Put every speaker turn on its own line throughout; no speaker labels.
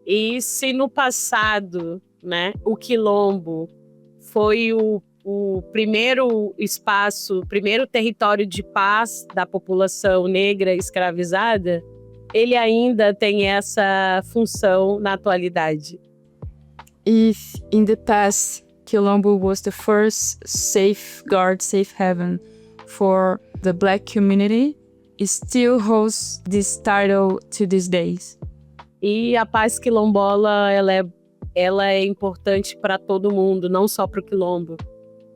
E se no passado, né, o quilombo foi o primeiro espaço, o primeiro território de paz da população negra escravizada, ele ainda tem essa função na atualidade.
If in the past Quilombo was the first safeguard, safe haven for the Black community, it still holds this title to these days.
E a paz quilombola, ela é importante para todo mundo, não só para o quilombo.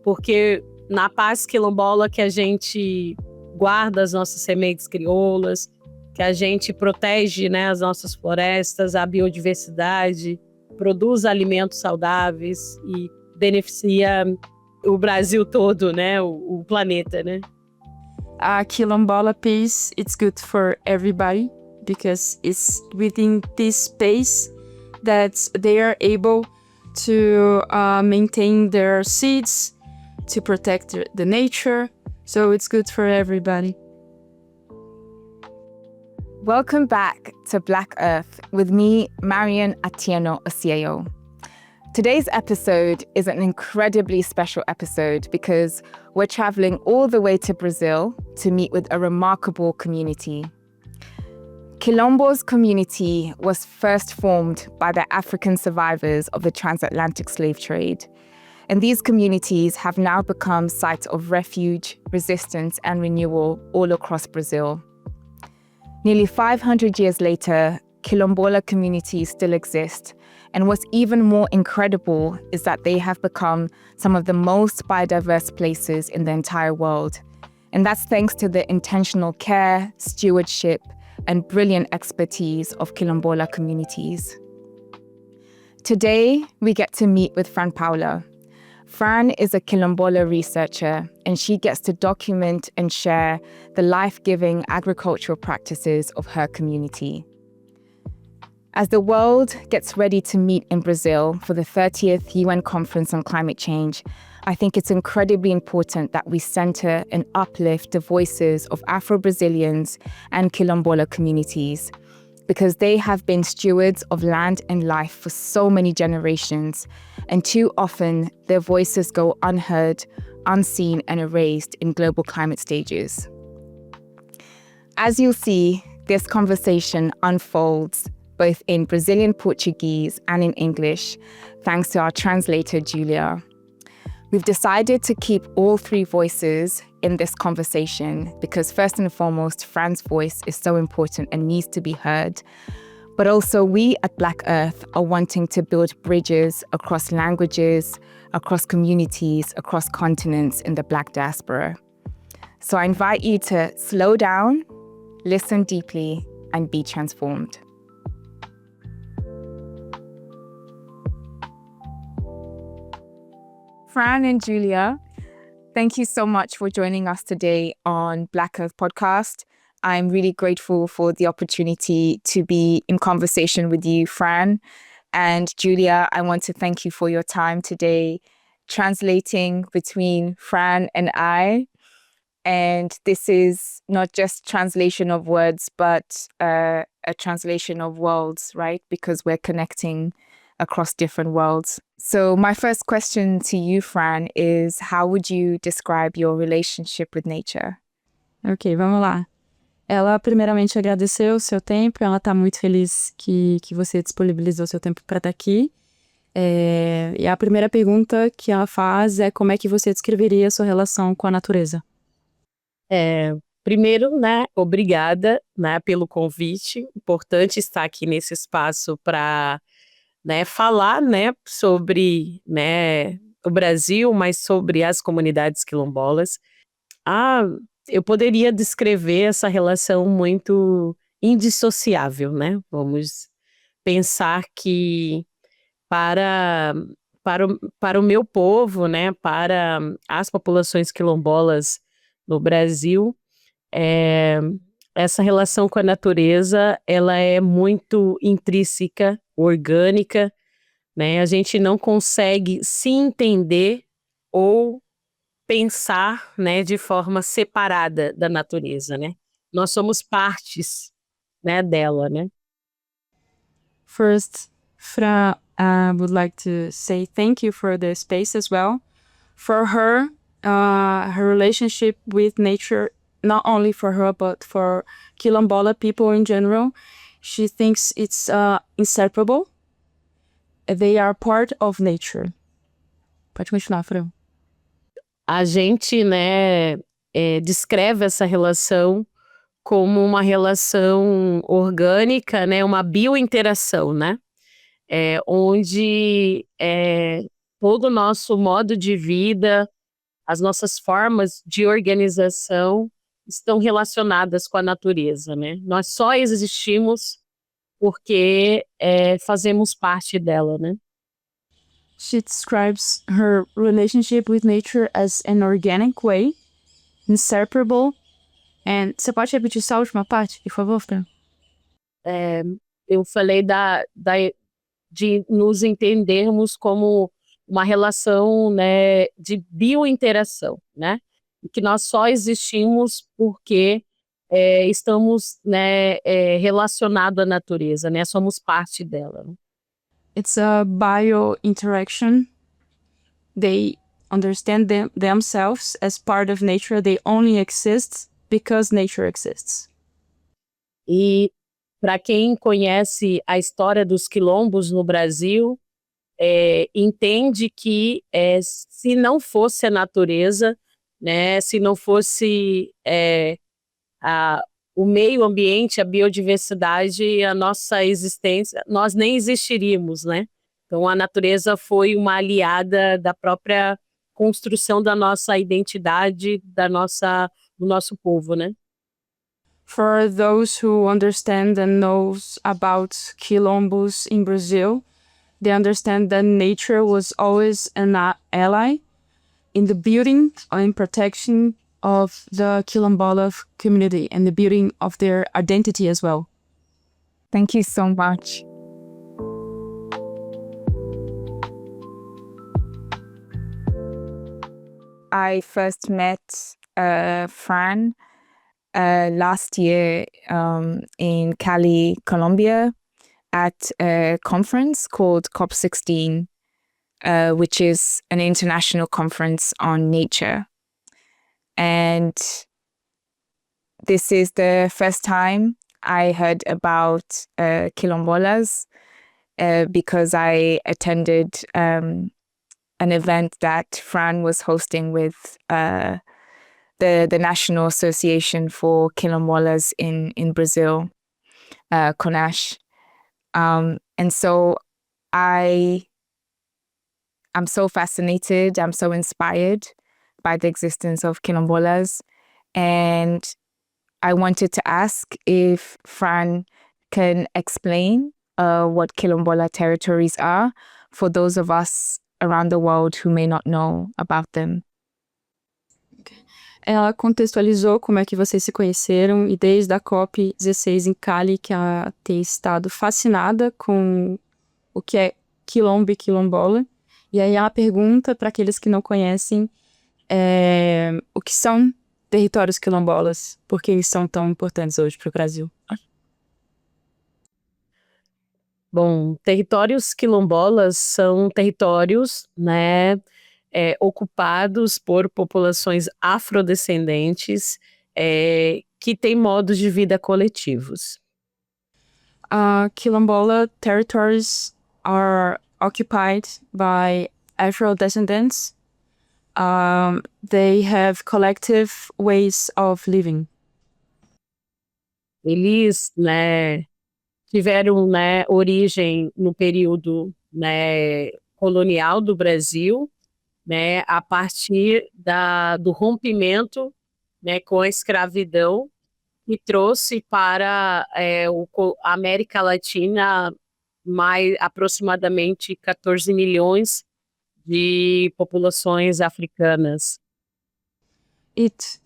Porque na paz quilombola que a gente guarda as nossas sementes crioulas, que a gente protege, né, as nossas florestas, a biodiversidade, produz alimentos saudáveis e beneficia o Brasil todo, né, o planeta, né?
A Quilombola peace, it's good for everybody because it's within this space that they are able to maintain their seeds, to protect the nature, so it's good for everybody.
Welcome back to Black Earth with me, Marian Atieno Osieo. Today's episode is an incredibly special episode because we're traveling all the way to Brazil to meet with a remarkable community. Quilombo's community was first formed by the African survivors of the transatlantic slave trade. And these communities have now become sites of refuge, resistance, and renewal all across Brazil. Nearly 500 years later, Quilombola communities still exist. And what's even more incredible is that they have become some of the most biodiverse places in the entire world. And that's thanks to the intentional care, stewardship, and brilliant expertise of Quilombola communities. Today, we get to meet with Fran Paula. Fran is a Quilombola researcher, and she gets to document and share the life-giving agricultural practices of her community. As the world gets ready to meet in Brazil for the 30th UN Conference on Climate Change, I think it's incredibly important that we center and uplift the voices of Afro-Brazilians and Quilombola communities, because they have been stewards of land and life for so many generations, and too often their voices go unheard, unseen, and erased in global climate stages. As you'll see, this conversation unfolds both in Brazilian Portuguese and in English, thanks to our translator, Julia. We've decided to keep all three voices in this conversation because first and foremost, Fran's voice is so important and needs to be heard. But also we at Black Earth are wanting to build bridges across languages, across communities, across continents in the Black diaspora. So I invite you to slow down, listen deeply, and be transformed. Fran and Julia, thank you so much for joining us today on Black Earth Podcast. I'm really grateful for the opportunity to be in conversation with you, Fran. And Julia, I want to thank you for your time today, translating between Fran and I. And this is not just translation of words, but a translation of worlds, right? Because we're connecting across different worlds. So my first question to you, Fran, is how would you describe your relationship with nature?
Ok, vamos lá. Ela primeiramente agradeceu o seu tempo, ela está muito feliz que você disponibilizou seu tempo para estar aqui. E a primeira pergunta que ela faz é como é que você descreveria a sua relação com a natureza?
Primeiro, né, obrigada, né, pelo convite. Importante estar aqui nesse espaço para, né, falar, né, sobre, né, o Brasil, mas sobre as comunidades quilombolas. Eu poderia descrever essa relação muito indissociável, né? Vamos pensar que para o meu povo, né, para as populações quilombolas no Brasil, essa relação com a natureza, ela é muito intrínseca, orgânica, né? A gente não consegue se entender ou pensar, né, de forma separada da natureza, né? Nós somos partes, né, dela, né?
First, Fran would like to say thank you for the space as well. For her, her relationship with nature, not only for her, but for Quilombola people in general, she thinks it's inseparable. They are part of nature. Pode continuar, Fran.
A gente, né, descreve essa relação como uma relação orgânica, né, uma biointeração, né, onde todo o nosso modo de vida, as nossas formas de organização estão relacionadas com a natureza, né? Nós só existimos porque fazemos parte dela, né?
She describes her relationship with nature as an organic way, inseparable. And você pode repetir só a última parte, por favor, Fran?
Eu falei de nos entendermos como uma relação, né, de biointeração, né? E que nós só existimos porque estamos, né, relacionados à natureza, né? Somos parte dela.
It's a bio-interaction. They understand themselves as part of nature. They only exist because nature exists.
E para quem conhece a história dos quilombos no Brasil, entende que se não fosse a natureza, né, se não fosse o meio ambiente, a biodiversidade, a nossa existência, nós nem existiríamos, né? Então a natureza foi uma aliada da própria construção da nossa identidade, do nosso povo, né?
For those who understand and knows about quilombos in Brazil, they understand that nature was always an ally in the building and protection of the Quilombola community and the building of their identity as well.
Thank you so much. I first met Fran last year in Cali, Colombia, at a conference called COP16, which is an international conference on nature. And this is the first time I heard about quilombolas because I attended an event that Fran was hosting with the National Association for Quilombolas in Brazil, CONASH. And so I'm so fascinated, I'm so inspired by the existence of quilombolas. And I wanted to ask if Fran can explain what quilombola territories are for those of us around the world who may not know about them.
Ela contextualizou como é que vocês se conheceram e desde a COP16 em Cali que ela tem estado fascinada com o que é quilombo e quilombola. E aí ela pergunta para aqueles que não conhecem o que são territórios quilombolas, por que eles são tão importantes hoje para o Brasil.
Bom, territórios quilombolas são territórios, né, ocupados por populações afrodescendentes que têm modos de vida coletivos.
Quilombola territories are occupied by Afro-descendants. They have collective ways of living.
Eles, né, tiveram, né, origem no período, né, colonial do Brasil, né, a partir do rompimento, né, com a escravidão, que trouxe para a América Latina mais aproximadamente 14 milhões de populações africanas.
It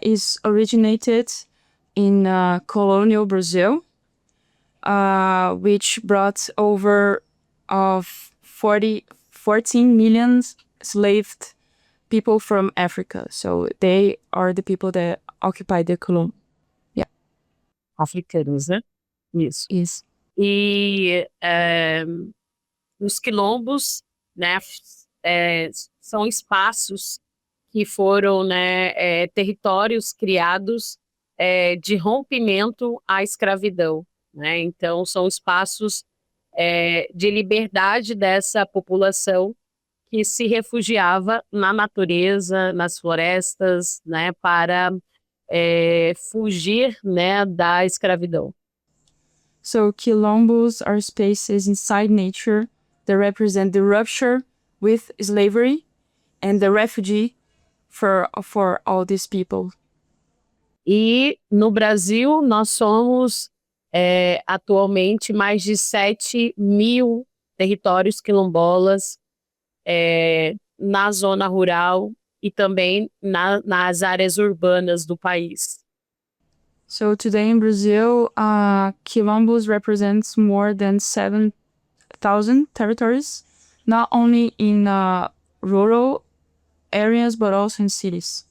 is originated in colonial Brazil, which brought over 14 million enslaved people from Africa. So they are the people that occupy the colony. Yeah.
Africanos, né? Isso.
Yes.
E Os quilombos, né, são espaços que foram, né, territórios criados de rompimento à escravidão, né? Então, são espaços de liberdade dessa população que se refugiava na natureza, nas florestas, né, para fugir, né, da escravidão.
So quilombos are spaces inside nature that represent the rupture with slavery and the refugee for all these people.
E no Brasil, nós somos atualmente mais de 7.000 territórios quilombolas na zona rural e também nas áreas urbanas do país.
So today in Brazil, quilombos represents more than 7,000 territories, not only in rural areas, but also in cities.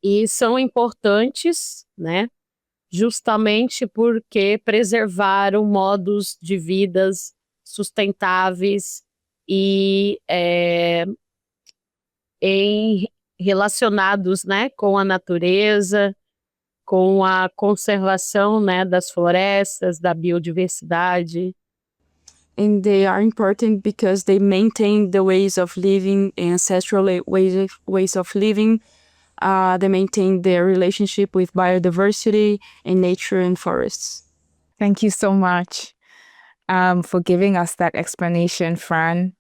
E são importantes, né, justamente porque preservaram modos de vidas sustentáveis e relacionados, né, com a natureza, com a conservação, né, das florestas, da biodiversidade.
And they are important because they maintain the ways of living, ancestral ways of living. They maintain their relationship with biodiversity and nature and forests.
Thank you so much for giving us that explanation, Fran.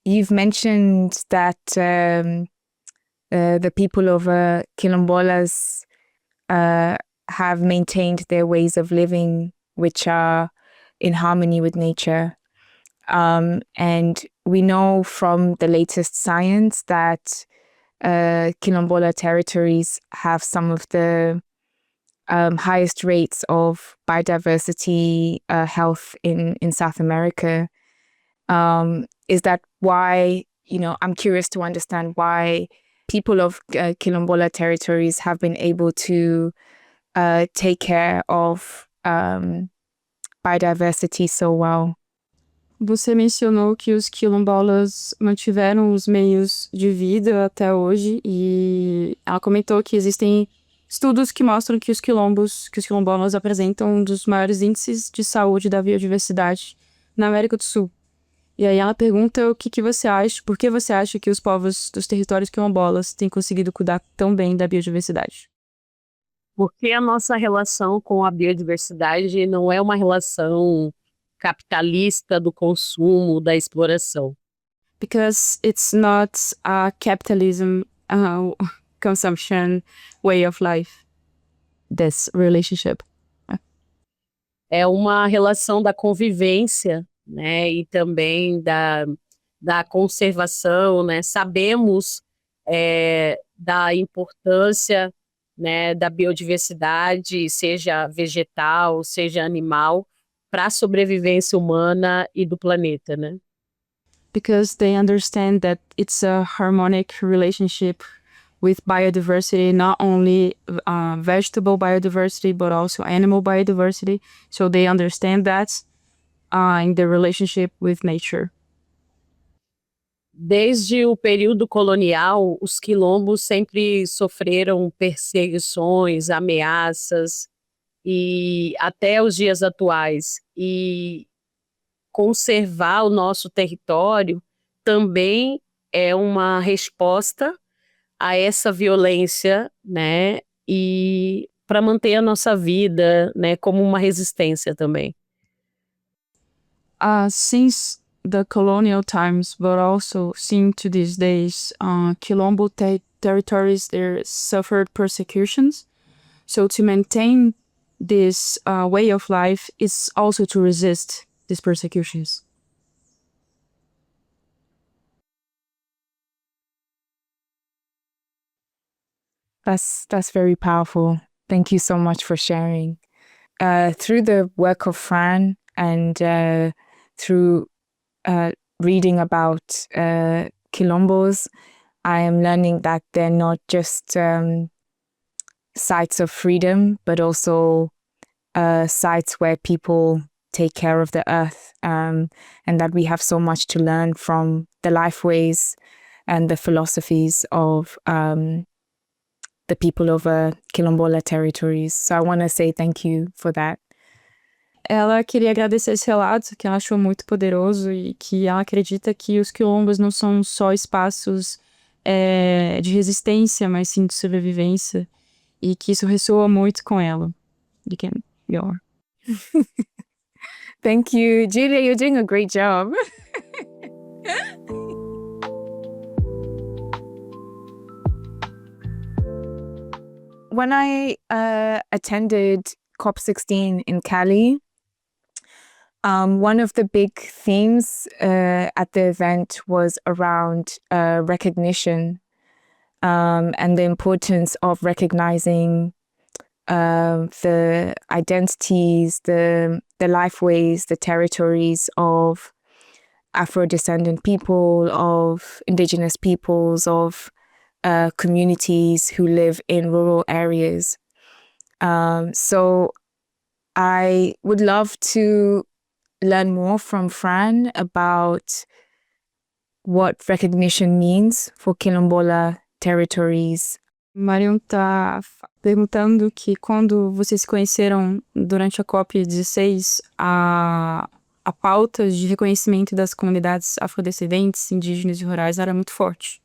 You've mentioned that the people of Quilombolas have maintained their ways of living, which are in harmony with nature. And we know from the latest science that Quilombola territories have some of the highest rates of biodiversity health in South America. Is that why, I'm curious to understand why people of Quilombola territories have been able to take care of biodiversity so well?
Você mencionou que os quilombolas mantiveram os meios de vida até hoje e ela comentou que existem estudos que mostram que os quilombolas apresentam um dos maiores índices de saúde da biodiversidade na América do Sul. E aí ela pergunta o que você acha, por que você acha que os povos dos territórios quilombolas têm conseguido cuidar tão bem da biodiversidade?
Porque a nossa relação com a biodiversidade não é uma relação capitalista do consumo, da exploração.
Because it's not a capitalism consumption way of life, this relationship.
É uma relação da convivência, né, e também da conservação, né? Sabemos da importância, né, da biodiversidade, seja vegetal, seja animal, para a sobrevivência humana e do planeta, né?
Because they understand that it's a harmonic relationship with biodiversity, not only vegetable biodiversity, but also animal biodiversity. So they understand that in their relationship with nature.
Desde o período colonial, os quilombos sempre sofreram perseguições, ameaças, e até os dias atuais. E conservar o nosso território também é uma resposta a essa violência, né? E para manter a nossa vida, né, como uma resistência também.
Since the colonial times, but also seen to these days, Quilombo territories, they suffered persecutions. So to maintain this way of life is also to resist these persecutions.
That's very powerful. Thank you so much for sharing. Through the work of Fran and through reading about quilombos, I am learning that they're not just sites of freedom, but also sites where people take care of the earth and that we have so much to learn from the life ways and the philosophies of the people of Quilombola territories. So I want to say thank you for that.
Ela queria agradecer esse relato, que ela achou muito poderoso e que ela acredita que os quilombos não são só espaços de resistência, mas sim de sobrevivência, e que isso ressoa muito com ela. You can go on.
Thank you. Julia, you're doing a great job. When I attended COP16 in Cali, one of the big themes at the event was around recognition and the importance of recognizing the identities, the life ways, the territories of Afro-descendant people, of indigenous peoples, of communities who live in rural areas. So I would love to learn more from Fran about what recognition means for Quilombola territories.
Marion tá perguntando que quando vocês se conheceram durante a COP16, a pauta de reconhecimento das comunidades afrodescendentes, indígenas e rurais era muito forte.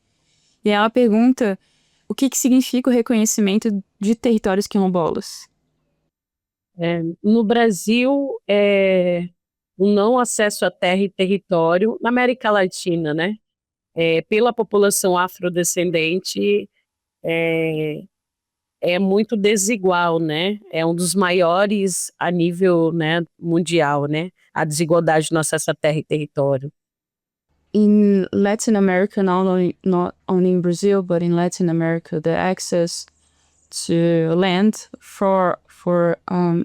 E ela pergunta o que significa o reconhecimento de territórios quilombolas.
No Brasil, o não acesso à terra e território, na América Latina, né, pela população afrodescendente, é muito desigual, né? É um dos maiores a nível, né, mundial, né? A desigualdade no acesso à terra e território.
In Latin America, not only in Brazil, but in Latin America, the access to land for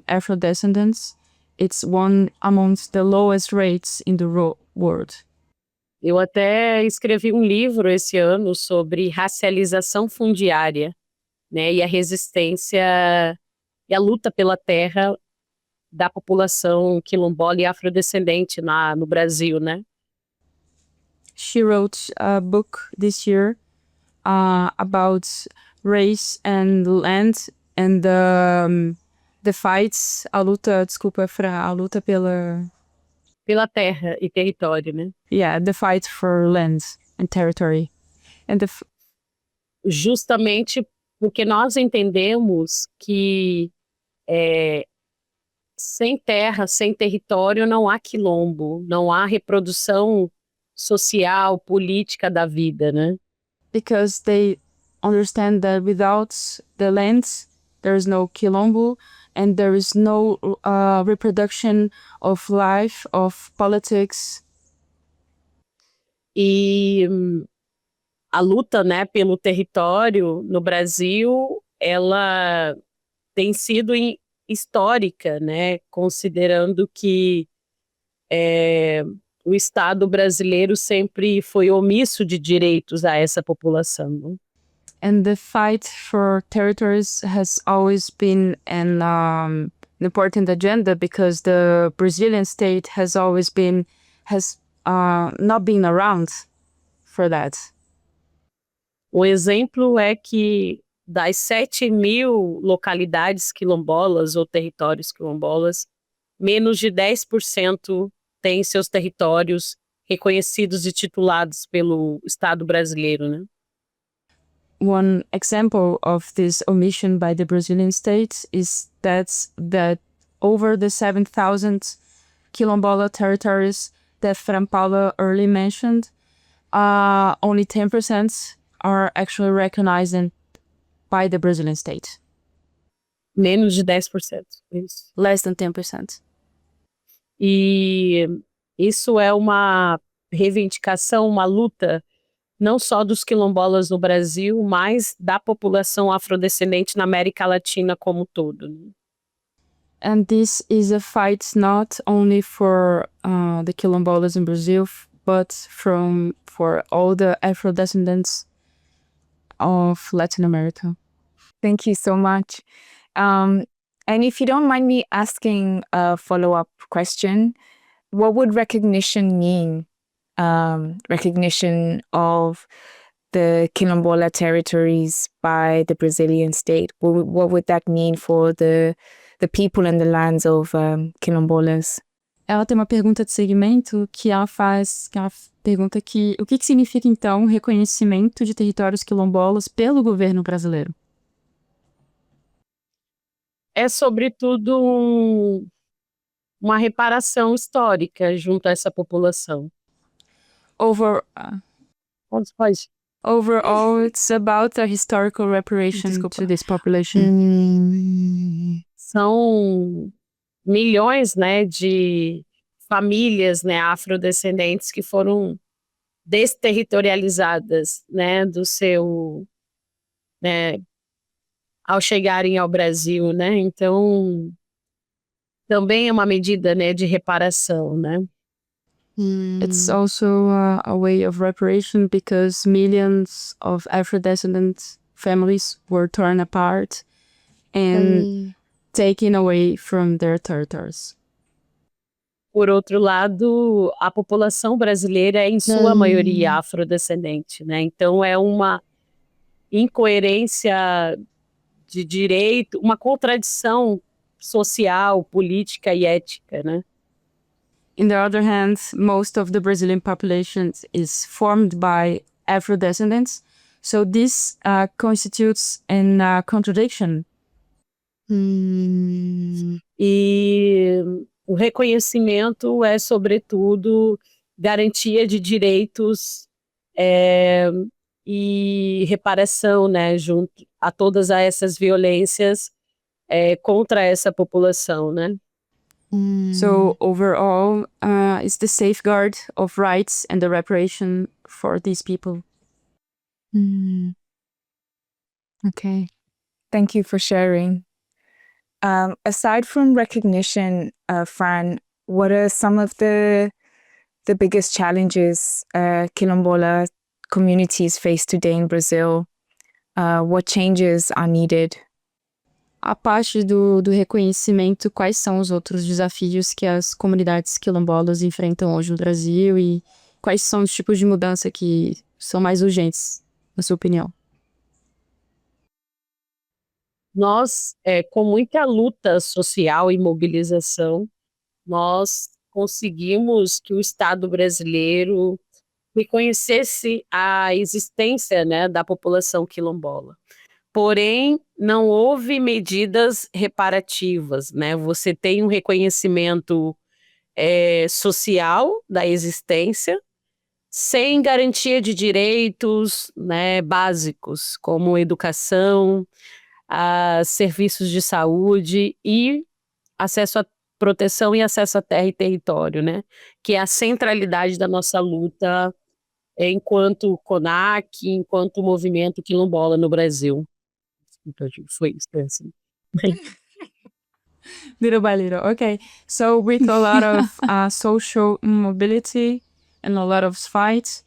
Afro-descendants, it's one amongst the lowest rates in the world.
Eu até escrevi um livro esse ano sobre racialização fundiária, né, e a resistência e a luta pela terra da população quilombola e afrodescendente no Brasil, né?
She wrote a book this year about race and land and the fights, a luta
pela terra e território, né?
Yeah, the fight for land and territory. And
justamente porque nós entendemos que sem terra, sem território, não há quilombo, não há reprodução social, política da vida, né?
Because they understand that without the lands, there is no quilombo, and there is no reproduction of life, of politics.
E a luta, né, pelo território no Brasil, ela tem sido histórica, né, considerando que o Estado brasileiro sempre foi omisso de direitos a essa população.
And the fight for territories has always been an important agenda because the Brazilian state has not been around for that.
O exemplo é que das 7.000 localidades quilombolas ou territórios quilombolas, menos de 10% têm seus territórios reconhecidos e titulados pelo Estado brasileiro, né?
One example of this omission by the Brazilian state is that over the 7,000 quilombola territories that Fran Paula earlier mentioned, only 10% are actually recognized by the Brazilian state.
Menos de 10%. Isso.
Less than 10%.
E isso é uma reivindicação, uma luta, não só dos quilombolas no Brasil, mas da população afrodescendente na América Latina como um todo.
And this is a fight not only for the quilombolas in Brazil, but for all the Afro-descendants of Latin America.
Thank you so much. And if you don't mind me asking a follow-up question, what would recognition mean? Recognition of the Quilombola territories by the Brazilian state. What would that mean for the people and the lands of Quilombolas?
Ela tem uma pergunta de segmento que ela pergunta o que significa então o reconhecimento de territórios quilombolas pelo governo brasileiro?
É sobretudo uma reparação histórica junto a essa população.
Overall, it's about a historical reparation to this population.
São milhões, né, de famílias, né, afrodescendentes que foram desterritorializadas, né, do seu, né, ao chegarem ao Brasil, né? Então, também é uma medida, né, de reparação, né?
It's also a way of reparation because millions of Afro-descendant families were torn apart and taken away from their territories.
Por outro lado, a população brasileira é, em sua maioria, afrodescendente, né? Então, é uma incoerência de direito, uma contradição social, política e ética, né?
On the other hand, most of the Brazilian population is formed by Afro-descendants, so this constitutes a contradiction.
E o reconhecimento é, sobretudo, garantia de direitos e reparação, né, junto a todas essas violências contra essa população, né?
So overall, it's the safeguard of rights and the reparation for these people.
Okay, thank you for sharing. Aside from recognition, Fran, what are some of the biggest challenges Quilombola communities face today in Brazil? What changes are needed?
A parte do reconhecimento, quais são os outros desafios que as comunidades quilombolas enfrentam hoje no Brasil e quais são os tipos de mudança que são mais urgentes, na sua opinião?
Nós, com muita luta social e mobilização, nós conseguimos que o Estado brasileiro reconhecesse a existência, né, da população quilombola. Porém, não houve medidas reparativas, né? Você tem um reconhecimento social da existência, sem garantia de direitos, né, básicos, como educação, serviços de saúde e acesso à proteção e acesso à terra e território, né? Que é a centralidade da nossa luta enquanto CONAC, enquanto movimento quilombola no Brasil. Foi isso, assim.
Little by little, okay. So with a lot of social mobility and a lot of fights,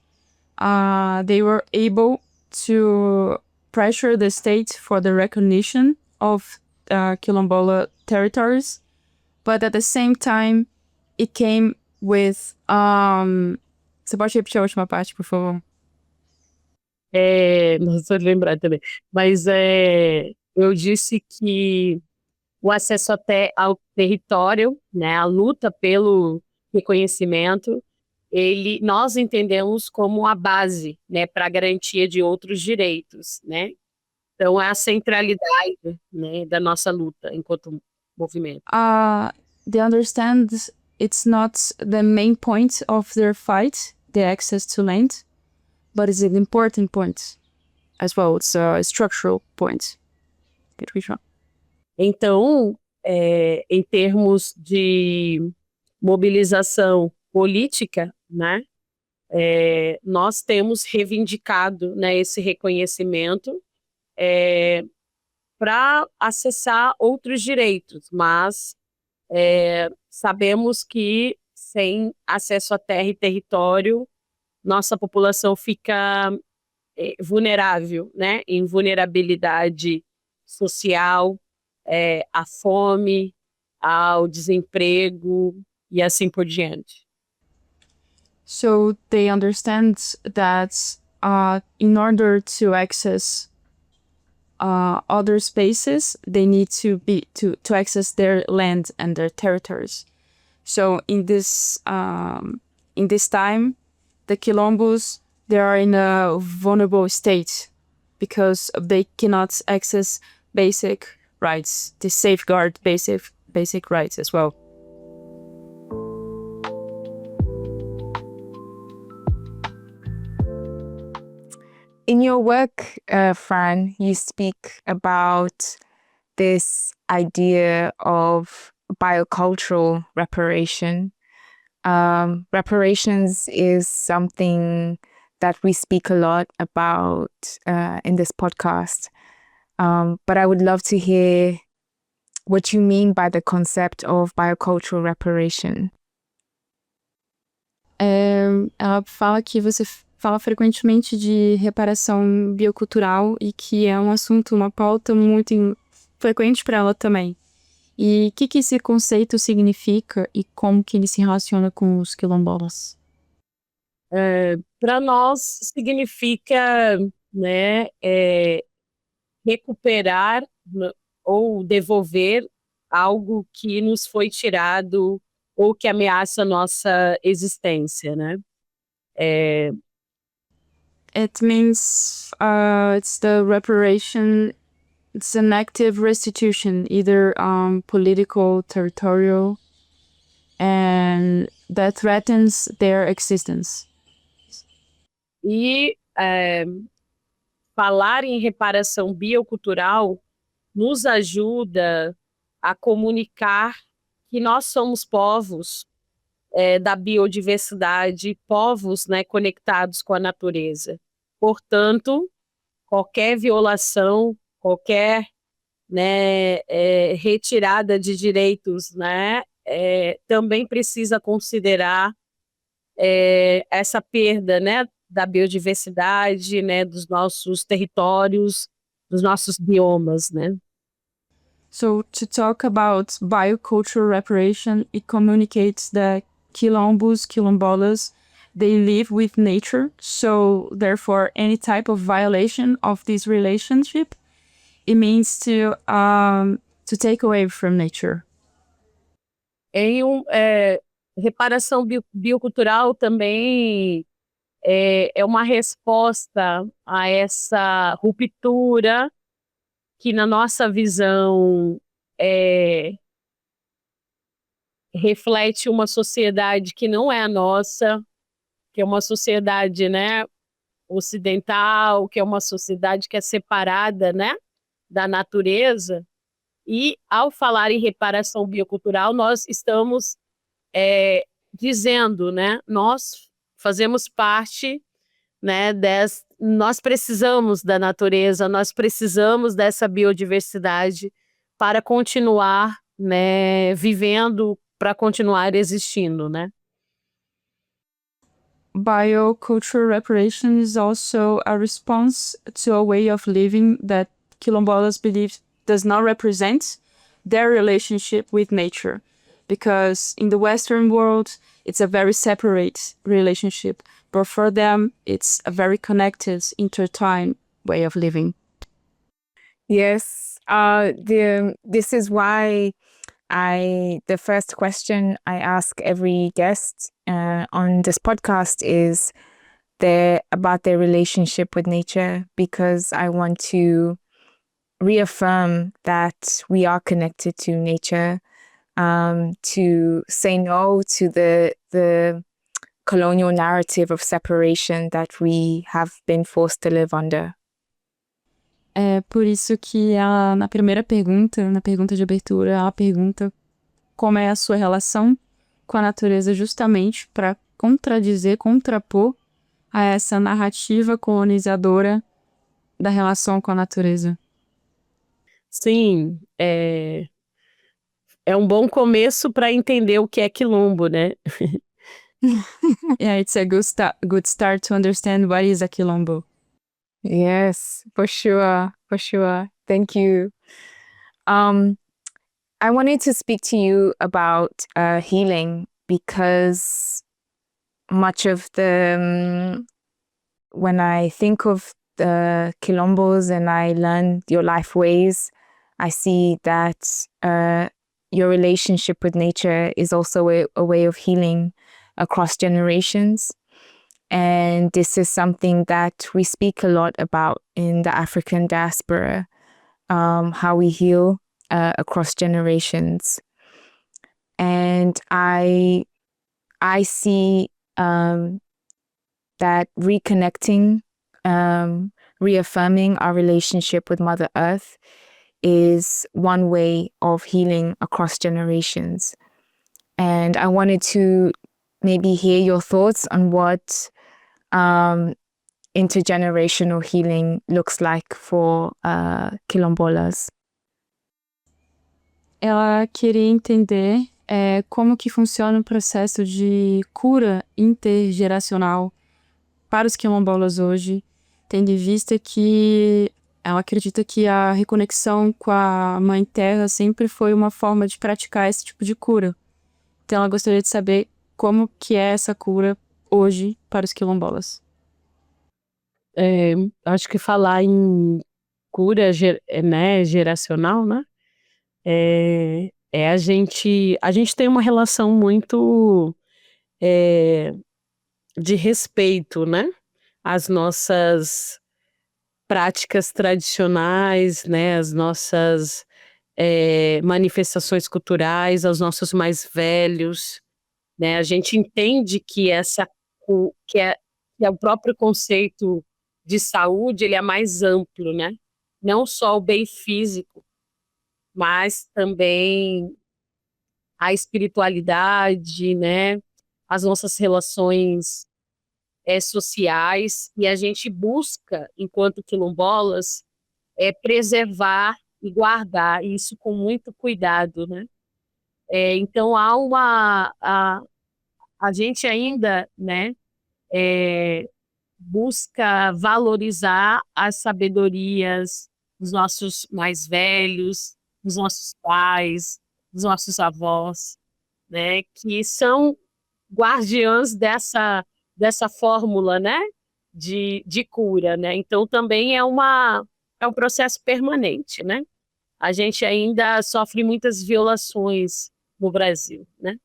they were able to pressure the state for the recognition of Quilombola territories, but at the same time, it came with... Você pode repetir a última parte, por favor?
Não sei lembrar também, mas eu disse que o acesso até ao território, né, a luta pelo reconhecimento, nós entendemos como a base, né, para a garantia de outros direitos, né? Então é a centralidade, né, da nossa luta enquanto movimento.
They understand it's not the main point of their fight, the access to land, but it's an important point as well. It's a structural point.
Então, em termos de mobilização política, né, nós temos reivindicado, né, esse reconhecimento para acessar outros direitos, mas sabemos que sem acesso à terra e território, nossa população fica vulnerável, né, em vulnerabilidade social, à fome, ao desemprego e assim por diante.
So they understand that in order to access other spaces, they need to access their land and their territories. So in this time, the Quilombos, they are in a vulnerable state because they cannot access basic rights. They safeguard basic rights as well.
In your work, Fran, you speak about this idea of biocultural reparation. Reparations is something that we speak a lot about in this podcast. But I would love to hear what you mean by the concept of biocultural reparation.
Ela fala que você fala frequentemente de reparação biocultural e que é um assunto, uma pauta muito frequente para ela também. E o que esse conceito significa e como que ele se relaciona com os quilombolas?
Para nós significa, né, recuperar ou devolver algo que nos foi tirado ou que ameaça a nossa existência, né?
It means it's the reparation. It's an active restitution, either political, territorial, and that threatens their existence.
E falar em reparação biocultural nos ajuda a comunicar que nós somos povos da biodiversidade, povos, né, conectados com a natureza. Portanto, qualquer violação, qualquer, né, retirada de direitos, né, também precisa considerar essa perda, né, da biodiversidade, né, dos nossos territórios, dos nossos biomas, né?
So to talk about biocultural reparation, it communicates that quilombos, quilombolas, they live with nature. So therefore, any type of violation of this relationship, it means to take away from nature.
Reparação biocultural também é uma resposta a essa ruptura que, na nossa visão, reflete uma sociedade que não é a nossa, que é uma sociedade, né, ocidental, que é uma sociedade que é separada, né, da natureza. E, ao falar em reparação biocultural, nós estamos dizendo, né, nós fazemos parte, né, nós precisamos da natureza, nós precisamos dessa biodiversidade para continuar, né, vivendo, para continuar existindo, né?
Biocultural reparation is also a response to a way of living that quilombolas believe does not represent their relationship with nature. Because in the Western world, it's a very separate relationship. But for them, it's a very connected, intertwined way of living.
Yes, this is why the first question I ask every guest on this podcast is about their relationship with nature, because I want to reaffirm that we are connected to nature, to say no to the colonial narrative of separation that we have been forced to live under.
É por isso que ela, na primeira pergunta, na pergunta de abertura, ela pergunta como é a sua relação com a natureza, justamente para contrapor a essa narrativa colonizadora da relação com a natureza.
Sim, é um bom começo para entender o que é quilombo, né?
Yeah, it's a good start to understand what is a quilombo.
Yes, for sure, for sure. Thank you. I wanted to speak to you about healing, because much of when I think of the Quilombos and I learn your life ways, I see that your relationship with nature is also a way of healing across generations. And this is something that we speak a lot about in the African diaspora, how we heal across generations. And I see that reconnecting, reaffirming our relationship with Mother Earth is one way of healing across generations. And I wanted to maybe hear your thoughts on what intergenerational healing looks like for quilombolas.
Ela queria entender como que funciona o processo de cura intergeracional para os quilombolas hoje, tendo em vista que ela acredita que a reconexão com a Mãe Terra sempre foi uma forma de praticar esse tipo de cura. Então ela gostaria de saber como que é essa cura hoje para os quilombolas.
Acho que falar em cura geracional, né? A gente tem uma relação muito de respeito, né? Às nossas práticas tradicionais, né? As nossas manifestações culturais, aos nossos mais velhos, né? A gente entende que que é o próprio conceito de saúde, ele é mais amplo, né? Não só o bem físico, mas também a espiritualidade, né? As nossas relações sociais, e a gente busca, enquanto quilombolas, preservar e guardar isso com muito cuidado, né? Então a gente ainda, né, busca valorizar as sabedorias dos nossos mais velhos, dos nossos pais, dos nossos avós, né, que são guardiãs dessa fórmula, né, de cura, né? Então também é um processo permanente, né? A gente ainda sofre muitas violações no Brasil, né?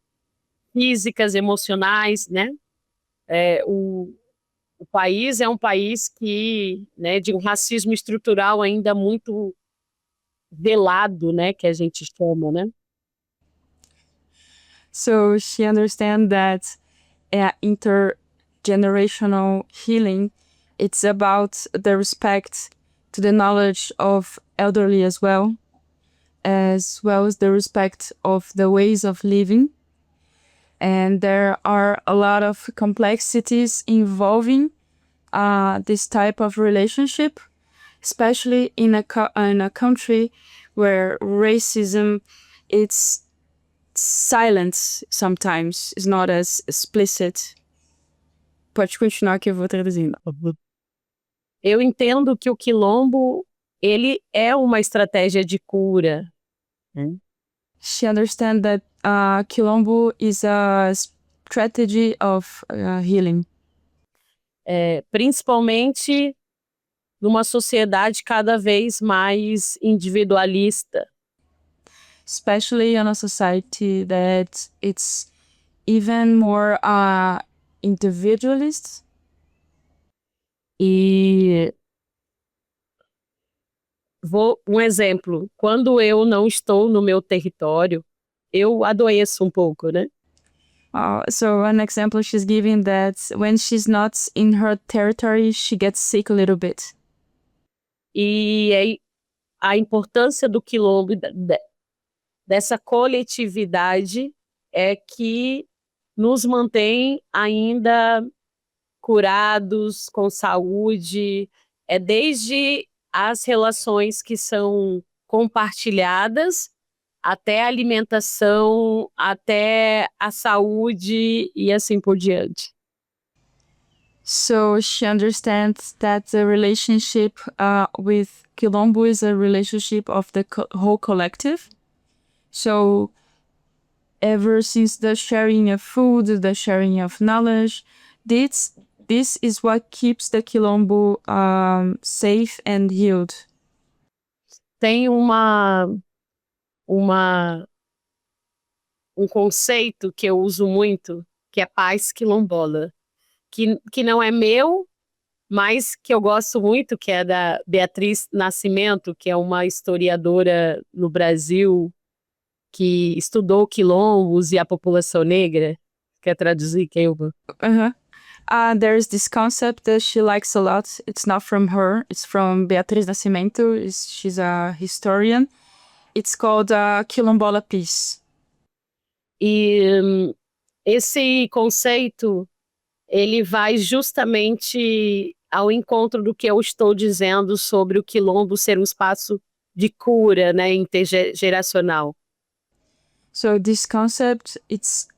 Físicas, emocionais, né? O país é um país que, né, de um racismo estrutural ainda muito velado, né, que a gente chama, né?
So she understands that intergenerational healing, it's about the respect to the knowledge of elderly as well as the respect of the ways of living. And there are a lot of complexities involving this type of relationship, especially in a country where racism it's silent sometimes, is not as explicit. Pode continuar que eu vou traduzindo.
Eu entendo que o quilombo, ele é uma estratégia de cura.
She understands that Quilombo is a strategy of healing.
Principalmente numa sociedade cada vez mais individualista.
Especially in a society that it's even more individualist.
E um exemplo, quando eu não estou no meu território, eu adoeço um pouco, né?
So an example she's giving that when she's not in her territory, she gets sick a little bit.
E a importância do quilombo, dessa coletividade, é que nos mantém ainda curados, com saúde, desde as relações que são compartilhadas, até a alimentação, até a saúde e assim por diante.
So she understands that the relationship with Quilombo is a relationship of the whole collective. So ever since the sharing of food, the sharing of knowledge. This is what keeps the Quilombo safe and healed.
Tem um conceito que eu uso muito, que é paz quilombola, que não é meu, mas que eu gosto muito, que é da Beatriz Nascimento, que é uma historiadora no Brasil que estudou quilombos e a população negra. Quer traduzir, Keilba?
Uh-huh. There's this concept that she likes a lot. It's not from her. It's from Beatriz Nascimento. She's a historian. It's called Quilombola Peace.
E esse conceito, ele vai justamente ao encontro do que eu estou dizendo sobre o quilombo ser um espaço de cura, né, intergeracional.
So this concept, it's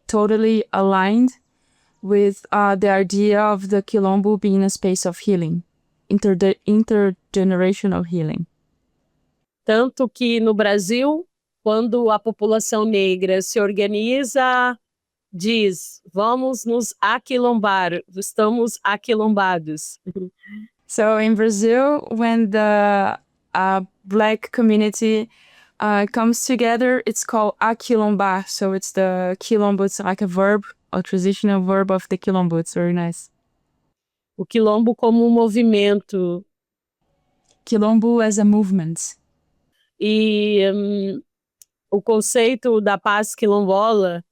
totally aligned with the idea of the Quilombo being a space of healing, intergenerational healing.
Tanto que no Brasil, quando a população negra se organiza, diz, vamos nos aquilombar, estamos aquilombados.
So in Brazil, when the Black community comes together, it's called aquilombar. So it's the quilombo, it's like a verb, a transitional verb of the quilombo. It's very nice.
O quilombo como um movimento.
Quilombo as a movement.
E o conceito da paz quilombola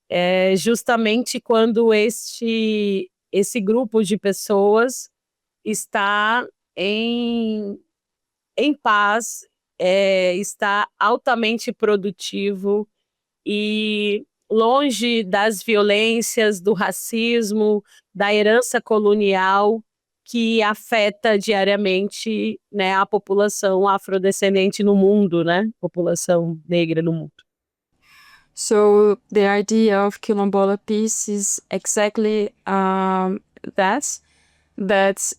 é justamente quando esse grupo de pessoas está em paz, está altamente produtivo e longe das violências, do racismo, da herança colonial que afeta diariamente, né, a população afrodescendente no mundo, né? População negra no mundo.
So the idea of Quilombola Peace is exactly that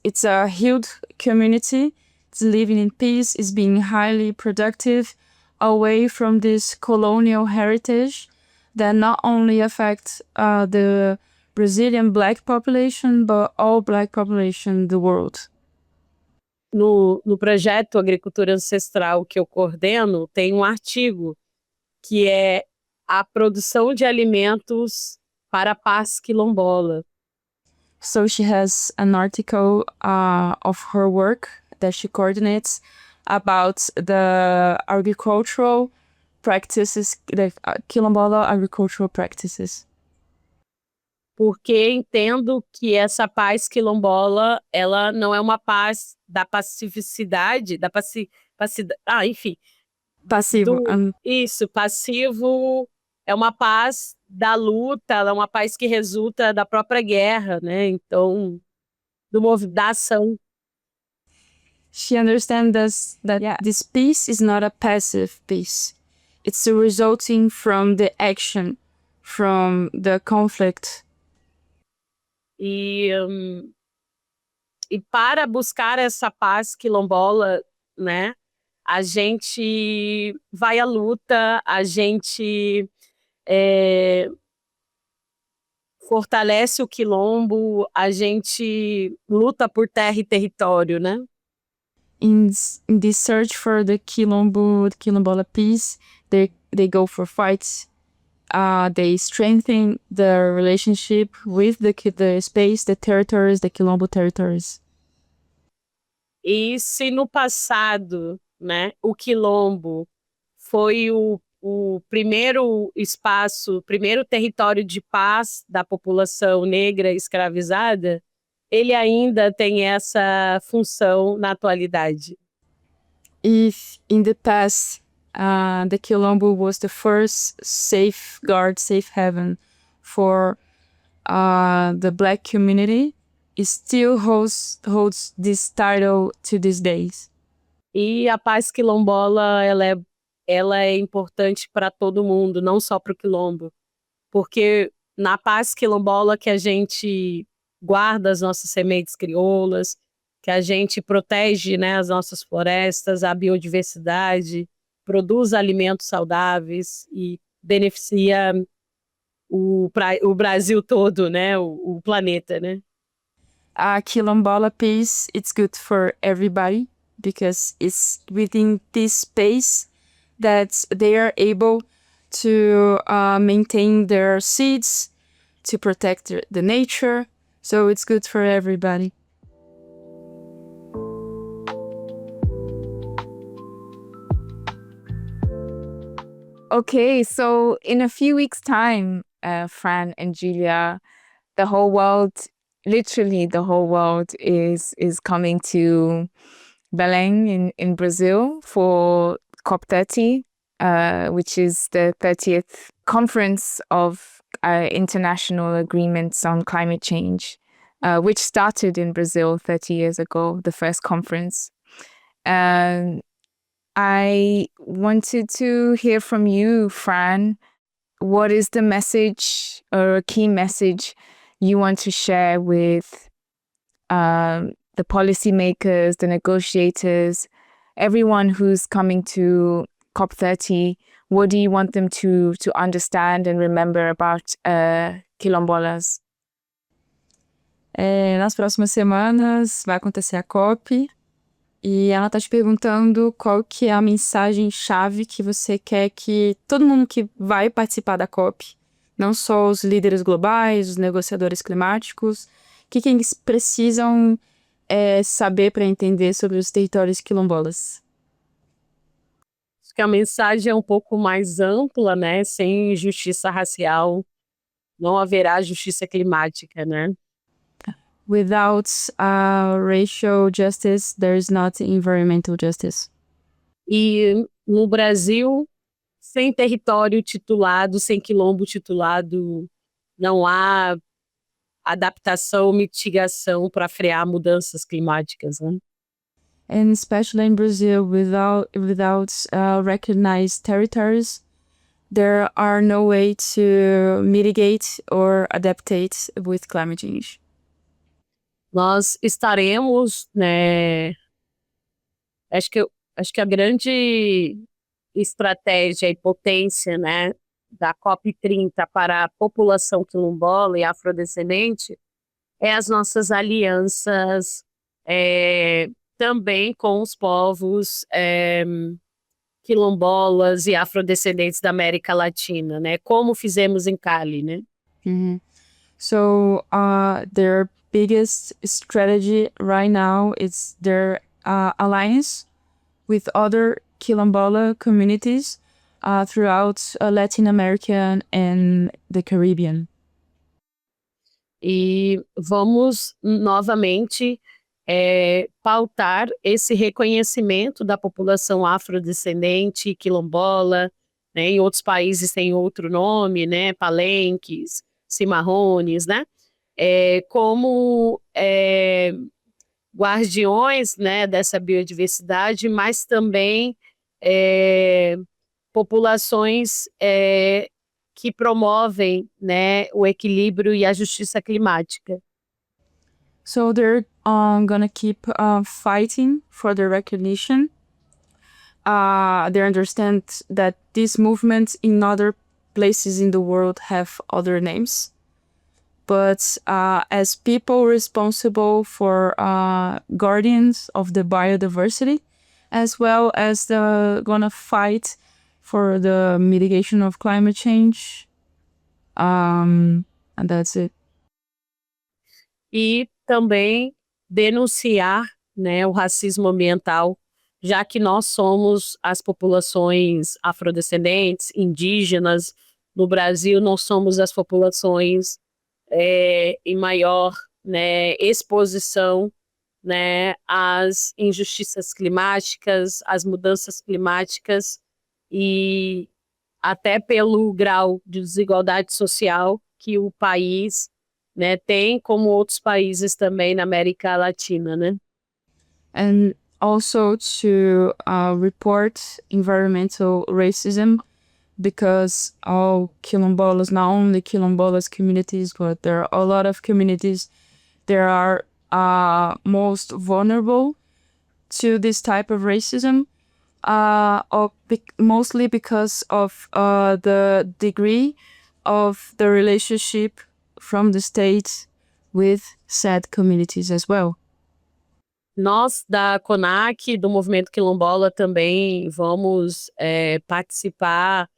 it's a healed community. It's living in peace, is being highly productive, away from this colonial heritage that not only affects the Brazilian Black population, but all Black population in the world.
No projeto Agricultura Ancestral que eu coordeno, tem um artigo que é a produção de alimentos para a paz quilombola.
So she has an article of her work that she coordinates about the agricultural practices, the quilombola agricultural practices.
Porque entendo que essa paz quilombola, ela não é uma paz da pacificidade, enfim.
Passivo.
Isso, passivo é uma paz da luta, ela é uma paz que resulta da própria guerra, né? Então, da ação.
She understands that this peace is not a passive peace. It's resulting from the action, from the conflict.
E para buscar essa paz quilombola, né, a gente vai à luta, a gente fortalece o quilombo, a gente luta por terra e território, né?
In this search for the Quilombola peace, they go for fights. They strengthen the relationship with the space, the territories, the Quilombo territories.
E se no passado, né, o quilombo foi o primeiro espaço, o primeiro território de paz da população negra escravizada, ele ainda tem essa função na atualidade.
If in the past the Quilombo was the first safe haven for the Black community, it still holds this title to these days.
E a paz quilombola, ela é importante para todo mundo, não só para o quilombo, porque na paz quilombola que a gente guarda as nossas sementes crioulas, que a gente protege, né, as nossas florestas, a biodiversidade, produz alimentos saudáveis e beneficia o Brasil todo, né? O planeta, né?
Quilombola peace, it's good for everybody because it's within this space that they are able to maintain their seeds, to protect the nature. So it's good for everybody.
Okay, so in a few weeks' time, Fran and Julia, the whole world, literally the whole world is coming to Belém in Brazil for COP30, which is the 30th conference of international agreements on climate change, which started in Brazil 30 years ago, the first conference. I wanted to hear from you, Fran. What is the message or a key message you want to share with the policymakers, the negotiators, everyone who's coming to COP30? What do you want them to understand and remember about quilombolas?
Nas próximas semanas vai acontecer a COP e ela tá te perguntando qual que é a mensagem-chave que você quer que todo mundo que vai participar da COP, não só os líderes globais, os negociadores climáticos, o que eles precisam saber para entender sobre os territórios quilombolas?
Acho que a mensagem é um pouco mais ampla, né? Sem justiça racial, não haverá justiça climática, né?
Without racial justice, there is not environmental justice.
E no Brasil, sem território titulado, sem quilombo titulado, não há adaptação, mitigação para frear mudanças climáticas, né?
And especially in Brazil, without recognized territories, there are no way to mitigate or adaptate with climate change.
Nós estaremos, né? Acho que a grande estratégia e potência, né, da COP30 para a população quilombola e afrodescendente é as nossas alianças também com os povos quilombolas e afrodescendentes da América Latina, né? Como fizemos em Cali, né?
Mm-hmm. So their biggest strategy right now is their alliance with other quilombola communities throughout Latin America and the Caribbean.
E vamos novamente pautar esse reconhecimento da população afrodescendente e quilombola, né? Em outros países tem outro nome, né? Palenques, cimarrones, né? Como guardiões, né, dessa biodiversidade, mas também populações que promovem, né, o equilíbrio e a justiça climática.
So they're gonna keep fighting for their recognition. They understand that these movements in other places in the world have other names. But as people responsible for guardians of the biodiversity, as well as gonna fight for the mitigation of climate change, and that's it.
E também denunciar, né, o racismo ambiental, já que nós somos as populações afrodescendentes, indígenas. No Brasil, nós somos as populações em maior, né, exposição, né, às injustiças climáticas, às mudanças climáticas e até pelo grau de desigualdade social que o país, né, tem, como outros países também na América Latina, né?
And also to report environmental racism, because all quilombolas, not only quilombolas communities, but there are a lot of communities that are most vulnerable to this type of racism. mostly because of the degree of the relationship from the state with said communities as well.
Nós, da CONAC, do Movimento Quilombola, também vamos participar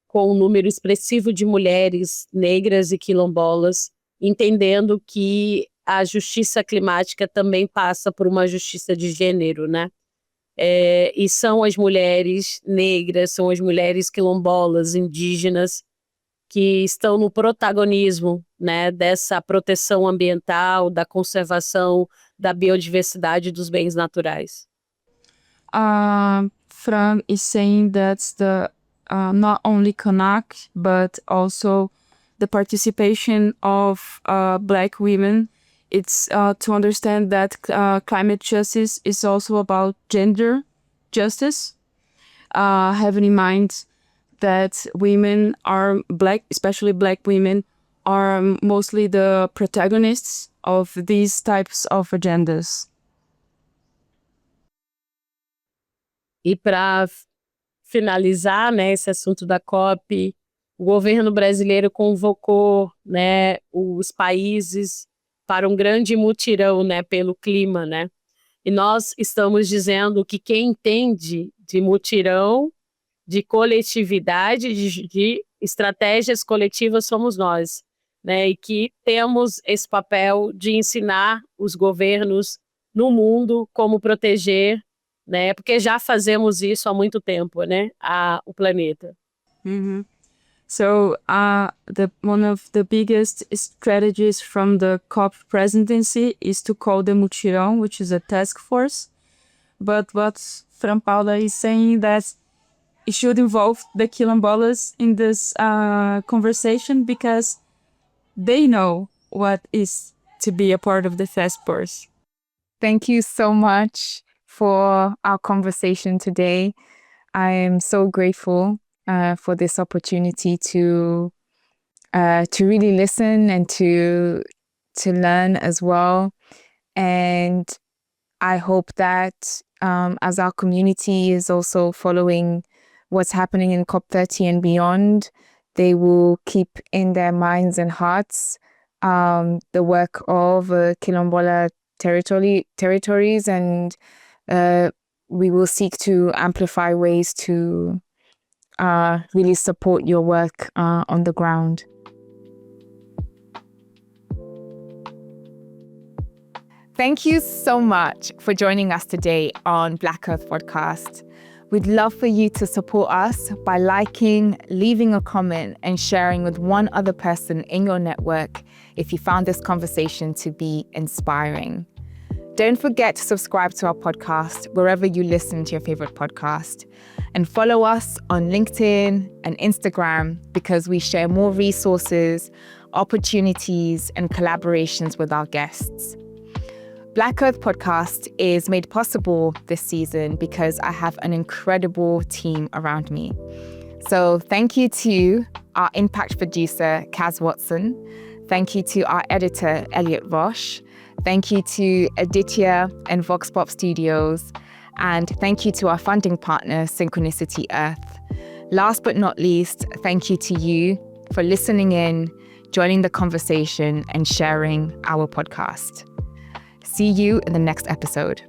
com um número expressivo de mulheres negras e quilombolas, entendendo que a justiça climática também passa por uma justiça de gênero, né? E são as mulheres negras, são as mulheres quilombolas, indígenas, que estão no protagonismo, né, dessa proteção ambiental, da conservação da biodiversidade dos bens naturais.
Fran is saying that the not only CONAC, but also the participation of Black women. It's to understand that climate justice is also about gender justice, having in mind that women are Black, especially Black women, are mostly the protagonists of these types of agendas.
E para finalizar, né, esse assunto da COP, o governo brasileiro convocou, né, os países para um grande mutirão, né, pelo clima, né? E nós estamos dizendo que quem entende de mutirão, de coletividade, de estratégias coletivas somos nós, né? E que temos esse papel de ensinar os governos no mundo como proteger, né? Porque já fazemos isso há muito tempo, né? O planeta.
Mm-hmm. So one of the biggest strategies from the COP presidency is to call the Mutirão, which is a task force. But what Fran Paula is saying that it should involve the quilombolas in this conversation because they know what is to be a part of the task force.
Thank you so much for our conversation today. I am so grateful for this opportunity to really listen and to learn as well. And I hope that as our community is also following what's happening in COP30 and beyond, they will keep in their minds and hearts the work of Quilombola territories, and we will seek to amplify ways to really support your work on the ground. Thank you so much for joining us today on Black Earth Podcast. We'd love for you to support us by liking, leaving a comment, and sharing with one other person in your network if you found this conversation to be inspiring. Don't forget to subscribe to our podcast wherever you listen to your favorite podcast, and follow us on LinkedIn and Instagram because we share more resources, opportunities, and collaborations with our guests. Black Earth Podcast is made possible this season because I have an incredible team around me. So thank you to our impact producer, Kaz Watson. Thank you to our editor, Elliot Roche. Thank you to Aditya and Vox Pop Studios. And thank you to our funding partner, Synchronicity Earth. Last but not least, thank you to you for listening in, joining the conversation, and sharing our podcast. See you in the next episode.